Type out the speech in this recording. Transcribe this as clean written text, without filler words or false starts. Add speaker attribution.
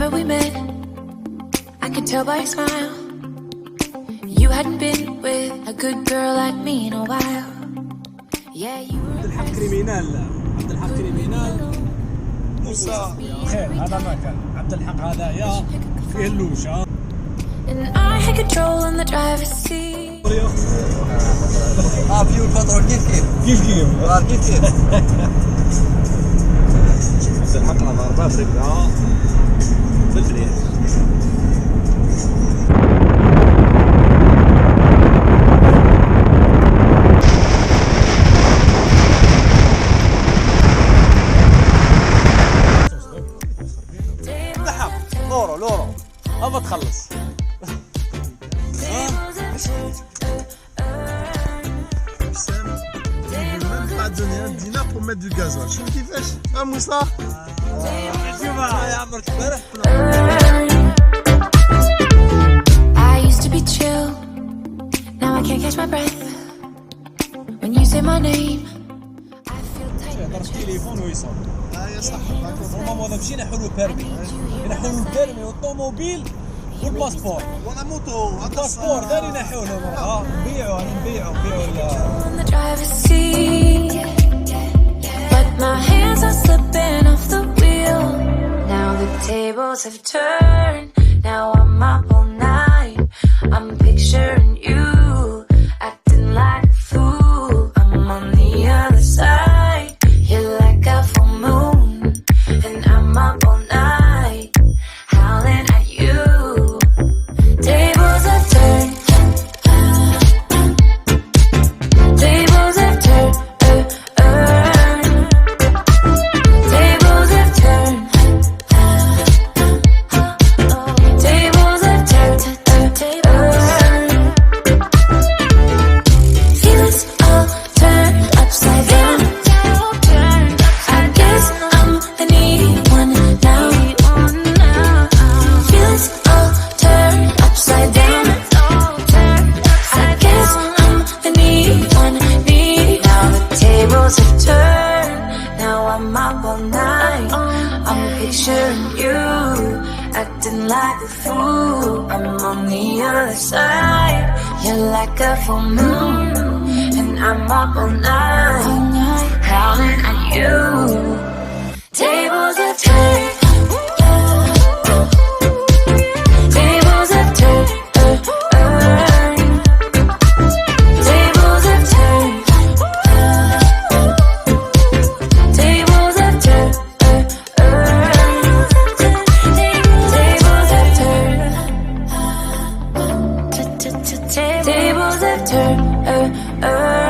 Speaker 1: summer we met, I could tell by your smile you hadn't been with a good girl like me in a while. Yeah, you were
Speaker 2: عبد الحق كريمينال. عبد الحق كريمينال. موسى خير هذا ما كان عبد الحق هذا يا فيه اللوش ها.
Speaker 1: And I had control on the driver's seat.
Speaker 3: فيو البطرول كيف
Speaker 2: كيف
Speaker 3: كيف
Speaker 2: عبد الحق هذا راسك ها بالفريق. لورو ابى تخلص
Speaker 4: pas donné un dinar pour mettre du gasoil. شوف كيفاش موسى
Speaker 2: شوفها يا عمرك امبارح
Speaker 1: I used to be chill, now I can't catch my breath. When you say my name, I feel tight.
Speaker 2: يهضر في التليفون ويصور.
Speaker 4: يا صح
Speaker 2: هما ما مشينا نحلوا البيرمي نحلوا البيرمي والطوموبيل والباسبور
Speaker 4: وانا موتو
Speaker 2: الباسبور داري نحولهم نبيعوا
Speaker 1: On the driver's seat, but my hands are slipping off the wheel. Now the tables have turned, now I'm up all night. I'm picturing you acting like a fool. I'm on the other side, you're like a full moon, and I'm up all night howling at you. Tables have turned, tables have turned, tables have turned, tables have turned, feelings all turned upside down. I guess I'm the needy one now. Feelings all turned upside down. I guess I'm the needy one, needy. Now the tables have turned, now I'm up all night. I'm picturing you acting like a fool. I'm on the other side, you're like a full moon, and I'm up all night howling at you. Tables have turned, tables have turned, tables have turned, tables have turned, tables have turned, tables have turned.